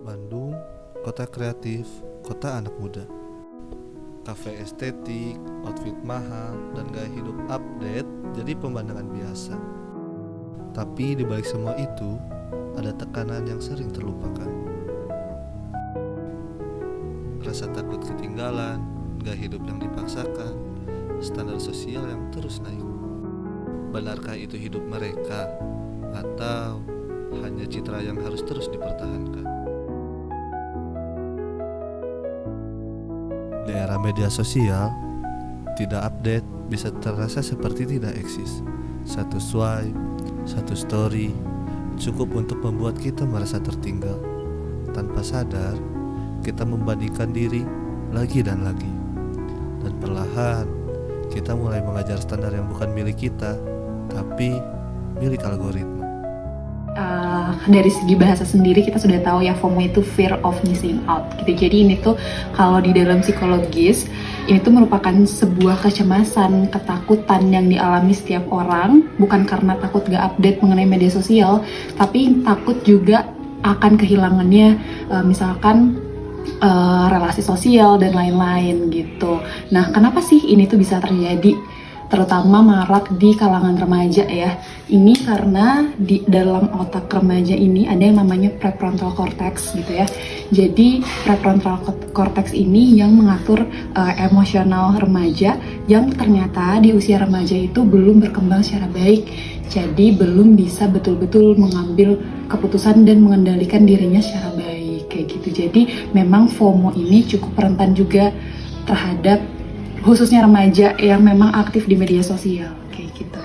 Bandung, kota kreatif, kota anak muda. Kafe estetik, outfit mahal, dan gaya hidup update jadi pemandangan biasa. Tapi di balik semua itu, ada tekanan yang sering terlupakan. Rasa takut ketinggalan, gaya hidup yang dipaksakan, standar sosial yang terus naik. Benarkah itu hidup mereka? Atau hanya citra yang harus terus dipertahankan? Di era media sosial, tidak update bisa terasa seperti tidak eksis. Satu swipe, satu story, cukup untuk membuat kita merasa tertinggal. Tanpa sadar, kita membandingkan diri lagi dan lagi. Dan perlahan, kita mulai mengajar standar yang bukan milik kita, tapi milik algoritma. Dari segi bahasa sendiri kita sudah tahu ya, FOMO itu fear of missing out gitu. Jadi ini tuh kalau di dalam psikologis ini tuh merupakan sebuah kecemasan, ketakutan yang dialami setiap orang, bukan karena takut gak update mengenai media sosial, tapi takut juga akan kehilangannya misalkan relasi sosial dan lain-lain gitu. Nah, kenapa sih ini tuh bisa terjadi? Terutama marak di kalangan remaja ya. Ini karena di dalam otak remaja ini ada yang namanya prefrontal cortex gitu ya. Jadi prefrontal cortex ini yang mengatur emosional remaja yang ternyata di usia remaja itu belum berkembang secara baik. Jadi belum bisa betul-betul mengambil keputusan dan mengendalikan dirinya secara baik kayak gitu. Jadi memang FOMO ini cukup rentan juga terhadap khususnya remaja yang memang aktif di media sosial kayak gitu.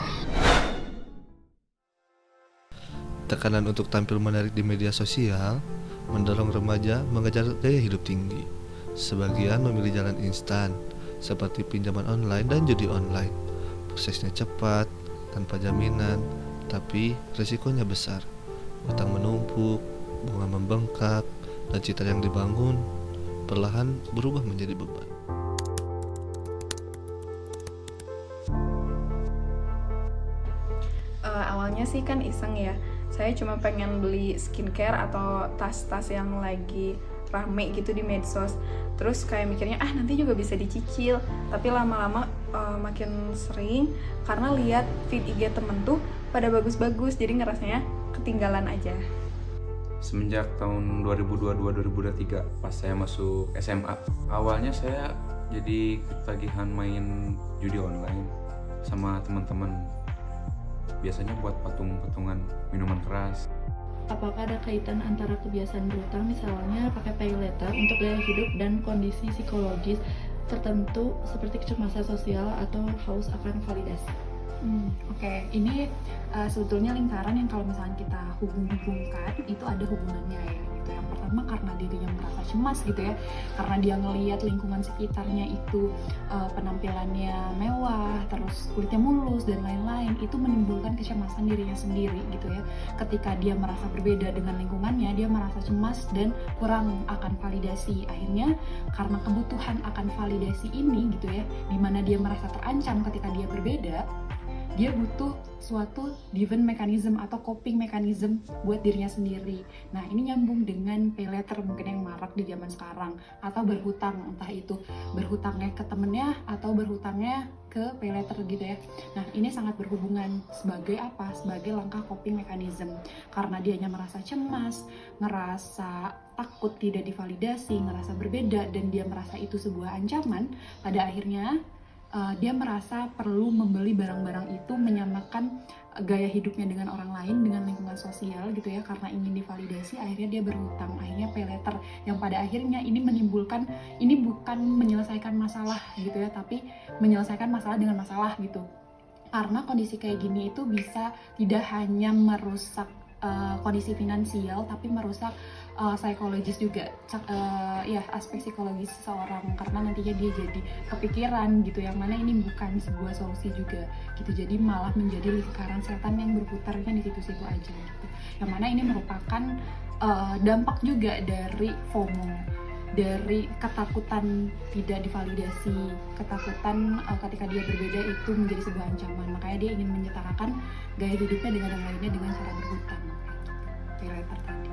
Tekanan untuk tampil menarik di media sosial mendorong remaja mengejar gaya hidup tinggi. Sebagian memilih jalan instan seperti pinjaman online dan judi online. Prosesnya cepat, tanpa jaminan, tapi risikonya besar. Utang menumpuk, bunga membengkak, dan citra yang dibangun perlahan berubah menjadi beban. Awalnya sih kan iseng ya, saya cuma pengen beli skincare atau tas-tas yang lagi rame gitu di medsos. Terus kayak mikirnya nanti juga bisa dicicil, tapi lama-lama makin sering karena lihat feed IG temen tuh pada bagus-bagus, jadi ngerasanya ketinggalan aja. Semenjak tahun 2022-2023 pas saya masuk SMA, awalnya saya jadi ketagihan main judi online sama teman-teman. Biasanya buat patung-patungan minuman keras. Apakah ada kaitan antara kebiasaan berhutang, misalnya pakai pay later untuk gaya hidup, dan kondisi psikologis tertentu seperti kecemasan sosial atau haus akan validasi? Oke. Ini sebetulnya lingkaran yang kalau misalnya kita hubung-hubungkan itu ada hubungannya ya gitu. Yang pertama karena dirinya merasa cemas gitu ya, karena dia ngelihat lingkungan sekitarnya itu penampilannya mewah, terus kulitnya mulus dan lain-lain, itu menimbulkan kecemasan dirinya sendiri gitu ya. Ketika dia merasa berbeda dengan lingkungannya, dia merasa cemas dan kurang akan validasi. Akhirnya karena kebutuhan akan validasi ini gitu ya, dimana dia merasa terancam ketika dia berbeda, dia butuh suatu defense mechanism atau coping mechanism buat dirinya sendiri. Nah, ini nyambung dengan pay later mungkin yang marak di zaman sekarang, atau berhutang, entah itu berhutangnya ke temennya atau berhutangnya ke pay later gitu ya. Nah, ini sangat berhubungan sebagai apa? Sebagai langkah coping mechanism. Karena dianya merasa cemas, ngerasa takut tidak divalidasi, ngerasa berbeda, dan dia merasa itu sebuah ancaman, pada akhirnya dia merasa perlu membeli barang-barang itu menyamakan gaya hidupnya dengan orang lain, dengan lingkungan sosial gitu ya, karena ingin divalidasi. Akhirnya dia berhutang, akhirnya pay later, yang pada akhirnya ini menimbulkan, ini bukan menyelesaikan masalah gitu ya, tapi menyelesaikan masalah dengan masalah gitu. Karena kondisi kayak gini itu bisa tidak hanya merusak kondisi finansial, tapi merusak psikologis juga, ya aspek psikologis seseorang, karena nantinya dia jadi kepikiran gitu, yang mana ini bukan sebuah solusi juga gitu. Jadi malah menjadi lingkaran setan yang berputarnya di situ-situ aja gitu, yang mana ini merupakan dampak juga dari FOMO, dari ketakutan tidak divalidasi, ketakutan ketika dia berbeda itu menjadi sebuah ancaman. Makanya dia ingin menyetarakan gaya hidupnya dengan yang lainnya dengan cara berhutang. Pay later tadi.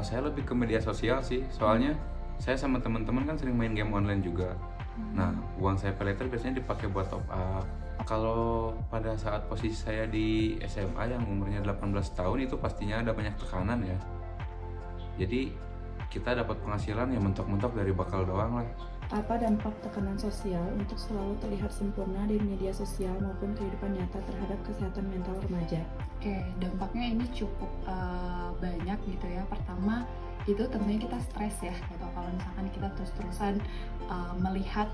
Saya lebih ke media sosial sih, soalnya saya sama teman-teman kan sering main game online juga. Nah, uang saya pay later biasanya dipakai buat top up. Kalau pada saat posisi saya di SMA yang umurnya 18 tahun itu pastinya ada banyak tekanan ya. Jadi kita dapat penghasilan yang mentok-mentok dari bakal doang lah. Apa dampak tekanan sosial untuk selalu terlihat sempurna di media sosial maupun kehidupan nyata terhadap kesehatan mental remaja? Oke, dampaknya ini cukup banyak gitu ya. Pertama itu tentunya kita stres ya, gitu. Kalau misalkan kita terus-terusan melihat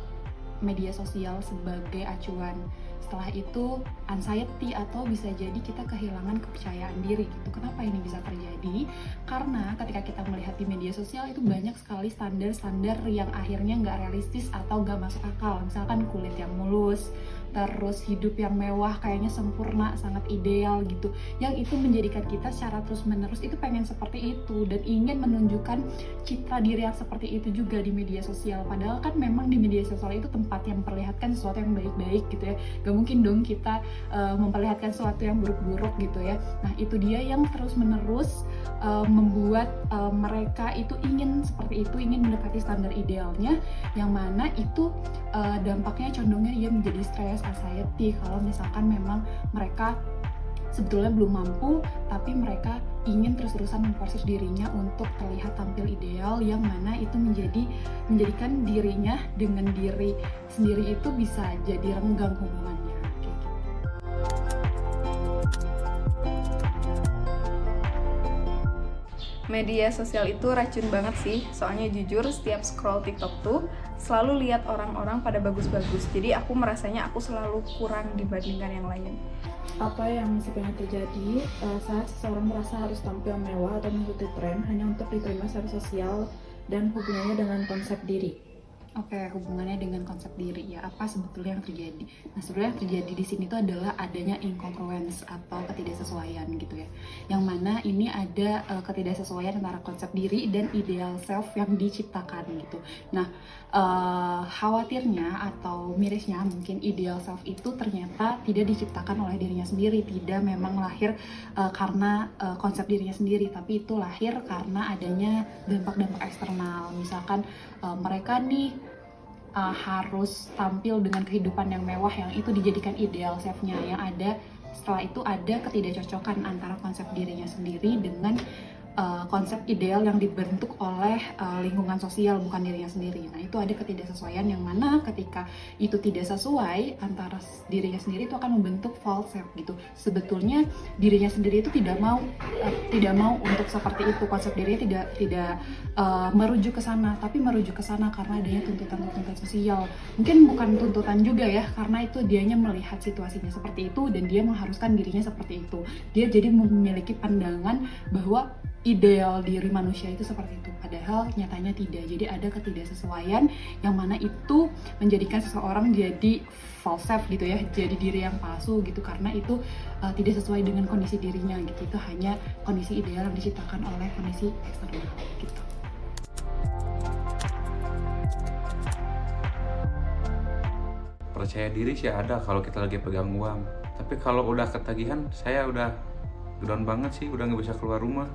media sosial sebagai acuan. Setelah itu anxiety atau bisa jadi kita kehilangan kepercayaan diri gitu. Kenapa ini bisa terjadi? Karena ketika kita melihat di media sosial itu banyak sekali standar-standar yang akhirnya nggak realistis atau nggak masuk akal. Misalkan kulit yang mulus, terus hidup yang mewah, kayaknya sempurna, sangat ideal gitu. Yang itu menjadikan kita secara terus-menerus itu pengen seperti itu dan ingin menunjukkan citra diri yang seperti itu juga di media sosial. Padahal kan memang di media sosial itu tempat yang memperlihatkan sesuatu yang baik-baik gitu ya. Gak mungkin dong kita memperlihatkan sesuatu yang buruk-buruk gitu ya. Nah itu dia yang terus-menerus membuat mereka itu ingin seperti itu, ingin mendekati standar idealnya, yang mana itu dampaknya condongnya dia menjadi stres, anxiety kalau misalkan memang mereka sebetulnya belum mampu tapi mereka ingin terus-terusan memproses dirinya untuk terlihat tampil ideal, yang mana itu menjadikan dirinya dengan diri sendiri itu bisa jadi renggang hubungannya kayak gitu. Media sosial itu racun banget sih, soalnya jujur setiap scroll TikTok tuh selalu lihat orang-orang pada bagus-bagus. Jadi aku merasanya aku selalu kurang dibandingkan yang lain. Apa yang sebenarnya terjadi saat seseorang merasa harus tampil mewah atau mengikuti tren hanya untuk diterima secara sosial dan hubungannya dengan konsep diri? Oke, hubungannya dengan konsep diri ya, apa sebetulnya yang terjadi? Nah, sebenarnya yang terjadi di sini itu adalah adanya incongruence atau ketidaksesuaian gitu ya. Yang mana ini ada ketidaksesuaian antara konsep diri dan ideal self yang diciptakan gitu. Nah, khawatirnya atau mirisnya mungkin ideal self itu ternyata tidak diciptakan oleh dirinya sendiri, tidak memang lahir karena konsep dirinya sendiri, tapi itu lahir karena adanya dampak-dampak eksternal. Misalkan mereka nih harus tampil dengan kehidupan yang mewah yang itu dijadikan ideal self-nya, yang ada setelah itu ada ketidakcocokan antara konsep dirinya sendiri dengan konsep ideal yang dibentuk oleh lingkungan sosial, bukan dirinya sendiri. Nah itu ada ketidaksesuaian yang mana ketika itu tidak sesuai antara dirinya sendiri itu akan membentuk false self gitu. Sebetulnya dirinya sendiri itu tidak mau untuk seperti itu, konsep dirinya tidak merujuk ke sana, tapi merujuk ke sana karena adanya tuntutan sosial. Mungkin bukan tuntutan juga ya, karena itu dianya melihat situasinya seperti itu dan dia mengharuskan dirinya seperti itu. Dia jadi memiliki pandangan bahwa ideal diri manusia itu seperti itu, padahal nyatanya tidak. Jadi ada ketidaksesuaian yang mana itu menjadikan seseorang jadi false self gitu ya, jadi diri yang palsu gitu, karena itu tidak sesuai dengan kondisi dirinya gitu. Itu hanya kondisi ideal yang diciptakan oleh kondisi eksternal gitu. Percaya diri sih ada kalau kita lagi pegang uang, tapi kalau udah ketagihan saya udah down banget sih, udah nggak bisa keluar rumah,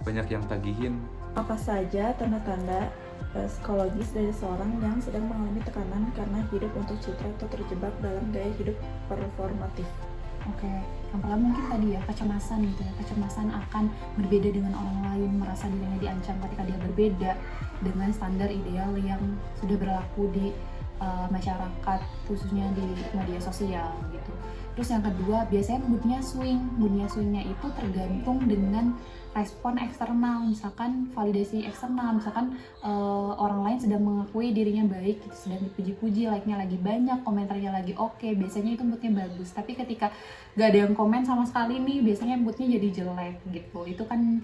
banyak yang tagihin. Apa saja tanda-tanda psikologis dari seorang yang sedang mengalami tekanan karena hidup untuk citra atau terjebak dalam gaya hidup performatif? Oke, yang pertama mungkin tadi ya kecemasan gitu ya, kecemasan akan berbeda dengan orang lain, merasa dirinya diancam ketika dia berbeda dengan standar ideal yang sudah berlaku di masyarakat, khususnya di media sosial gitu. Terus yang kedua, biasanya moodnya swingnya itu tergantung dengan respon eksternal, misalkan validasi eksternal, misalkan orang lain sedang mengakui dirinya baik, gitu, sedang dipuji-puji, like-nya lagi banyak, komentarnya lagi oke, biasanya itu moodnya bagus. Tapi ketika gak ada yang komen sama sekali nih, biasanya moodnya jadi jelek gitu. Itu kan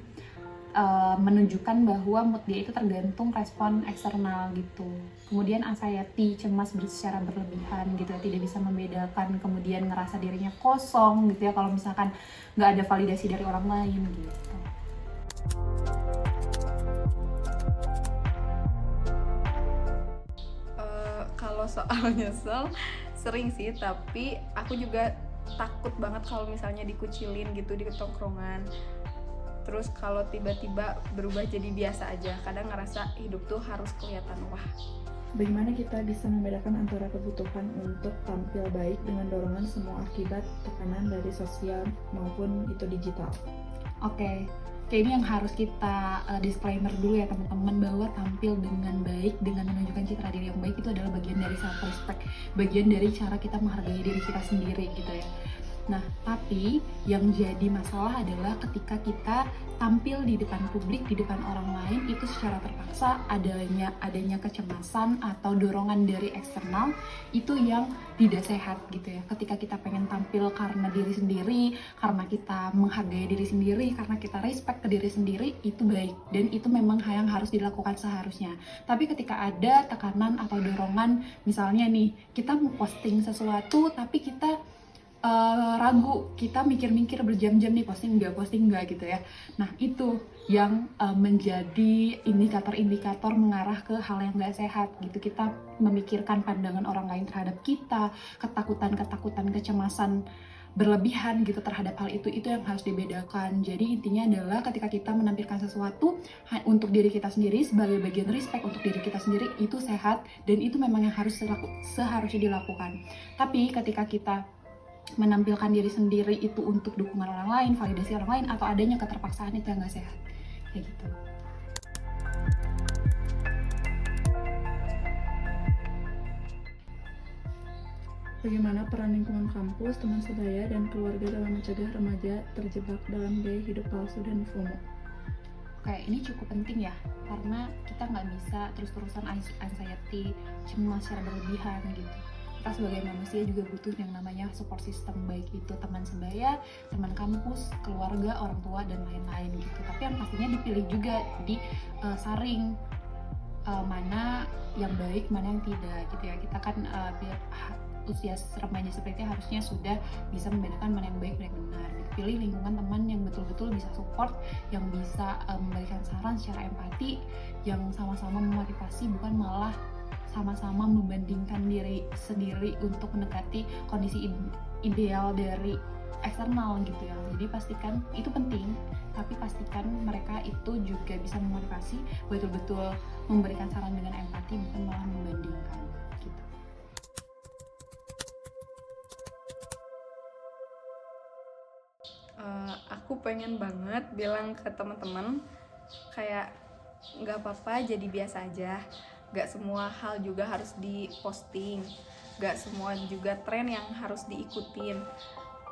menunjukkan bahwa mood dia itu tergantung respon eksternal gitu. Kemudian anxiety, cemas secara berlebihan gitu ya, tidak bisa membedakan, kemudian ngerasa dirinya kosong gitu ya kalau misalkan nggak ada validasi dari orang lain gitu. Kalau soal nyesel sering sih, tapi aku juga takut banget kalau misalnya dikucilin gitu di tongkrongan. Terus kalau tiba-tiba berubah jadi biasa aja, kadang ngerasa hidup tuh harus kelihatan wah. Bagaimana kita bisa membedakan antara kebutuhan untuk tampil baik dengan dorongan semua akibat tekanan dari sosial maupun itu digital? Oke, kayak ini yang harus kita disclaimer dulu ya teman-teman, bahwa tampil dengan baik, dengan menunjukkan citra diri yang baik itu adalah bagian dari self respect, bagian dari cara kita menghargai diri kita sendiri gitu ya. Nah, tapi yang jadi masalah adalah ketika kita tampil di depan publik, di depan orang lain itu secara terpaksa, adanya kecemasan atau dorongan dari eksternal itu yang tidak sehat gitu ya. Ketika kita pengen tampil karena diri sendiri, karena kita menghargai diri sendiri, karena kita respect ke diri sendiri, itu baik dan itu memang yang harus dilakukan seharusnya. Tapi ketika ada tekanan atau dorongan, misalnya nih kita mau posting sesuatu tapi kita ragu, kita mikir-mikir berjam-jam nih posting enggak gitu ya. Nah itu yang menjadi indikator-indikator mengarah ke hal yang gak sehat gitu. Kita memikirkan pandangan orang lain terhadap kita, ketakutan, kecemasan berlebihan gitu terhadap hal itu yang harus dibedakan. Jadi intinya adalah ketika kita menampilkan sesuatu untuk diri kita sendiri sebagai bagian respect untuk diri kita sendiri, itu sehat dan itu memang yang seharusnya dilakukan. Tapi ketika kita menampilkan diri sendiri itu untuk dukungan orang lain, validasi orang lain, atau adanya keterpaksaan, itu yang gak sehat kayak gitu. Bagaimana peran lingkungan kampus, teman sebaya, dan keluarga dalam mencegah remaja terjebak dalam gaya hidup palsu dan FOMO? Oke, ini cukup penting ya, karena kita nggak bisa terus-terusan anxiety, cemas secara berlebihan gitu. Kita sebagai manusia juga butuh yang namanya support system, baik itu teman sebaya, teman kampus, keluarga, orang tua, dan lain-lain gitu. Tapi yang pastinya dipilih juga, disaring mana yang baik, mana yang tidak gitu ya. Kita kan usia remaja seperti itu harusnya sudah bisa membedakan mana yang baik, mana yang benar gitu. Pilih lingkungan teman yang betul-betul bisa support, yang bisa memberikan saran secara empati, yang sama-sama memotivasi, bukan malah sama-sama membandingkan diri sendiri untuk mendekati kondisi ideal dari eksternal gitu ya. Jadi pastikan itu penting, tapi pastikan mereka itu juga bisa memotivasi, betul-betul memberikan saran dengan empati, bukan malah membandingkan gitu. Aku pengen banget bilang ke teman-teman kayak nggak apa-apa, jadi biasa aja. Gak semua hal juga harus diposting, gak semua juga tren yang harus diikutin.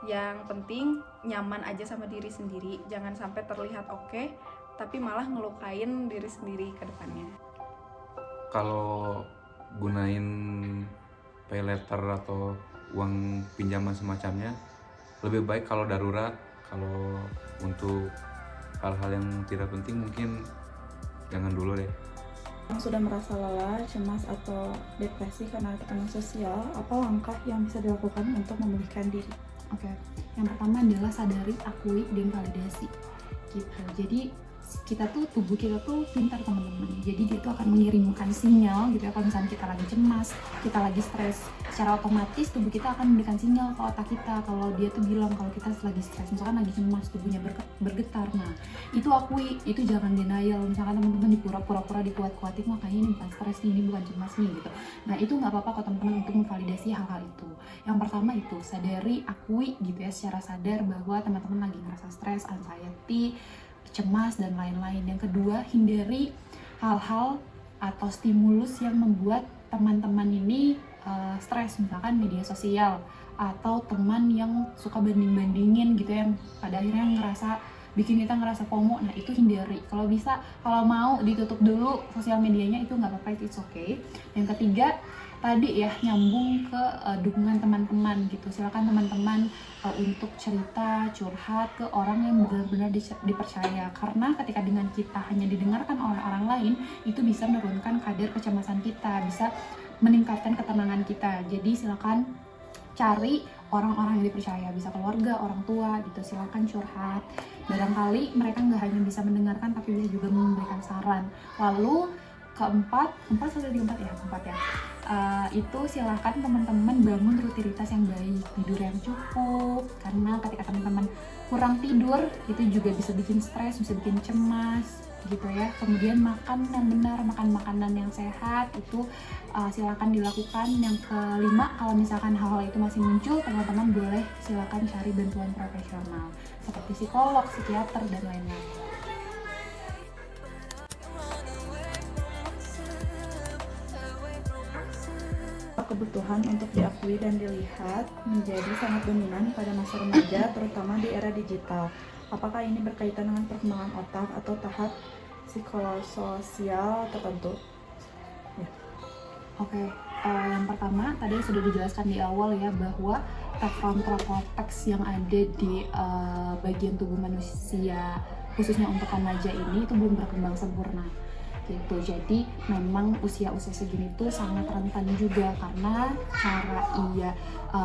Yang penting nyaman aja sama diri sendiri, jangan sampai terlihat oke, tapi malah ngelukain diri sendiri ke depannya. Kalau gunain pay letter atau uang pinjaman semacamnya, lebih baik kalau darurat. Kalau untuk hal-hal yang tidak penting mungkin jangan dulu deh. Yang sudah merasa lelah, cemas, atau depresi karena tekanan sosial, apa langkah yang bisa dilakukan untuk memulihkan diri? Oke, yang pertama adalah sadari, akui, dan validasi gitu. Jadi tubuh kita tuh pintar teman-teman. Jadi dia tuh akan mengirimkan sinyal gitu ya. Kalau misalnya kita lagi cemas, kita lagi stres, secara otomatis tubuh kita akan memberikan sinyal ke otak kita kalau dia tuh bilang kalau kita lagi stres, misalkan lagi cemas, tubuhnya bergetar. Nah, itu akui, itu jangan denial. Misalkan teman-teman pura-pura dikuat-kuatin, makanya ini bukan stres nih, ini bukan cemas nih gitu. Nah, itu nggak apa-apa kok teman-teman untuk memvalidasi hal-hal itu. Yang pertama itu sadari, akui gitu ya, secara sadar bahwa teman-teman lagi ngerasa stres, anxiety, cemas, dan lain-lain. Yang kedua, hindari hal-hal atau stimulus yang membuat teman-teman ini stres, misalkan media sosial atau teman yang suka banding-bandingin gitu, yang pada akhirnya bikin kita ngerasa FOMO. Nah, itu hindari. Kalau bisa, kalau mau ditutup dulu sosial medianya, itu nggak apa-apa, it's okay. Yang ketiga, tadi ya, nyambung ke dukungan teman-teman gitu. Silakan teman-teman untuk cerita, curhat ke orang yang benar-benar dipercaya. Karena ketika dengan kita hanya didengarkan oleh orang lain, itu bisa menurunkan kadar kecemasan kita, bisa meningkatkan ketenangan kita. Jadi silakan cari orang-orang yang dipercaya, bisa keluarga, orang tua gitu. Silakan curhat. Barangkali mereka nggak hanya bisa mendengarkan, tapi bisa juga memberikan saran. Lalu keempat ya. itu silahkan teman-teman bangun rutinitas yang baik, tidur yang cukup, karena ketika teman-teman kurang tidur itu juga bisa bikin stres, bisa bikin cemas gitu ya. Kemudian makan yang benar, makan makanan yang sehat itu silakan dilakukan. Yang kelima, kalau misalkan hal-hal itu masih muncul, teman-teman boleh silakan cari bantuan profesional seperti psikolog, psikiater dan lain-lain. Kebutuhan untuk diakui dan dilihat menjadi sangat dominan pada masa remaja, terutama di era digital. Apakah ini berkaitan dengan perkembangan otak atau tahap psikososial tertentu? Oke, yang pertama tadi sudah dijelaskan di awal ya, bahwa prefrontal cortex yang ada di bagian tubuh manusia khususnya untuk remaja ini itu belum berkembang sempurna gitu. Jadi memang usia-usia segini tuh sangat rentan juga, karena cara ia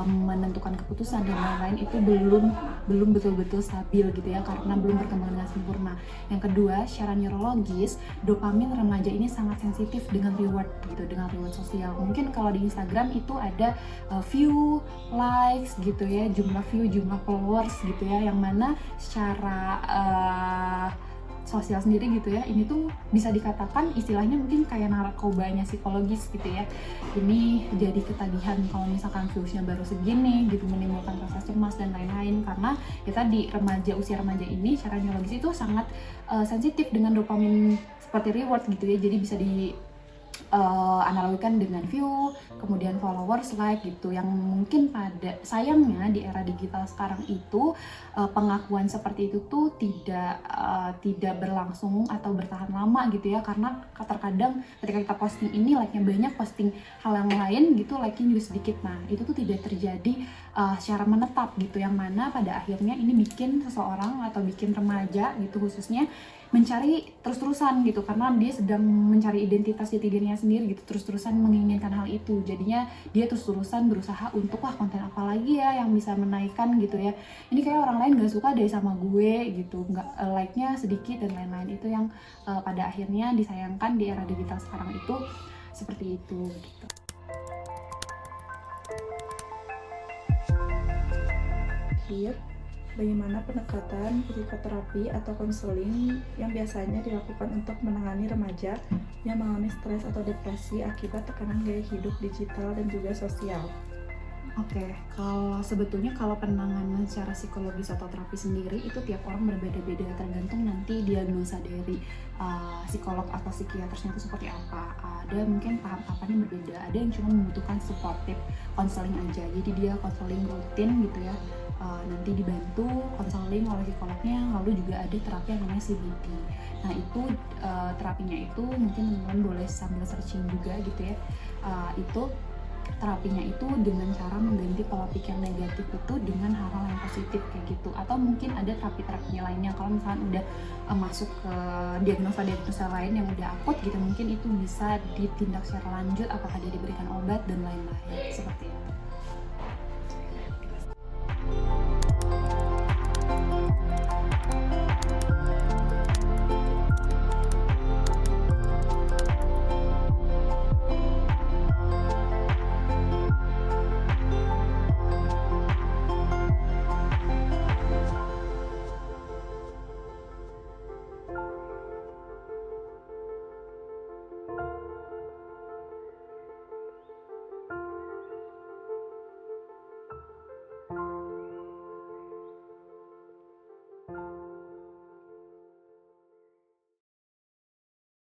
menentukan keputusan dan lain-lain itu belum betul-betul stabil gitu ya, karena belum berkembang dengan sempurna. Yang kedua, secara neurologis dopamin remaja ini sangat sensitif dengan reward gitu, dengan reward sosial. Mungkin kalau di Instagram itu ada view, likes gitu ya, jumlah view, jumlah followers gitu ya, yang mana secara sosial sendiri gitu ya, ini tuh bisa dikatakan istilahnya mungkin kayak narkobanya psikologis gitu ya. Ini jadi ketagihan kalau misalkan viewsnya baru segini gitu, menimbulkan rasa cemas dan lain-lain, karena kita di usia remaja ini secara neurologis itu sangat sensitif dengan dopamin seperti reward gitu ya. Jadi bisa di analogikan dengan view, kemudian followers, like gitu, yang mungkin pada sayangnya di era digital sekarang itu pengakuan seperti itu tuh tidak berlangsung atau bertahan lama gitu ya, karena terkadang ketika kita posting ini like-nya banyak, posting hal yang lain gitu like-nya juga sedikit. Nah itu tuh tidak terjadi secara menetap gitu, yang mana pada akhirnya ini bikin seseorang atau bikin remaja gitu khususnya mencari terus-terusan gitu, karena dia sedang mencari identitas jati dirinya sendiri gitu, terus-terusan menginginkan hal itu. Jadinya dia terus-terusan berusaha untuk konten apa lagi ya yang bisa menaikkan gitu ya, ini kayak orang lain gak suka deh sama gue gitu, nggak like-nya sedikit dan lain-lain. Itu yang pada akhirnya disayangkan di era digital sekarang itu seperti itu gitu. Bagaimana pendekatan psikoterapi atau konseling yang biasanya dilakukan untuk menangani remaja yang mengalami stres atau depresi akibat tekanan gaya hidup digital dan juga sosial? Oke, sebetulnya kalau penanganan secara psikologis atau terapi sendiri itu tiap orang berbeda-beda, tergantung nanti diagnosa dari psikolog atau psikiatersnya itu seperti apa. Ada mungkin tahap-tahapannya berbeda, ada yang cuma membutuhkan supportive konseling aja, jadi dia konseling rutin gitu ya, nanti dibantu konseling oleh psikolognya. Lalu juga ada terapi yang namanya CBT. Nah itu terapinya itu mungkin teman-teman boleh sambil searching juga gitu ya. Itu terapinya itu dengan cara mengganti pola pikir negatif itu dengan hal-hal yang positif kayak gitu. Atau mungkin ada terapi-terapinya lainnya, kalau misalnya udah masuk ke diagnosa lain yang udah akut gitu, mungkin itu bisa ditindak secara lanjut, apakah dia diberikan obat dan lain-lain seperti itu.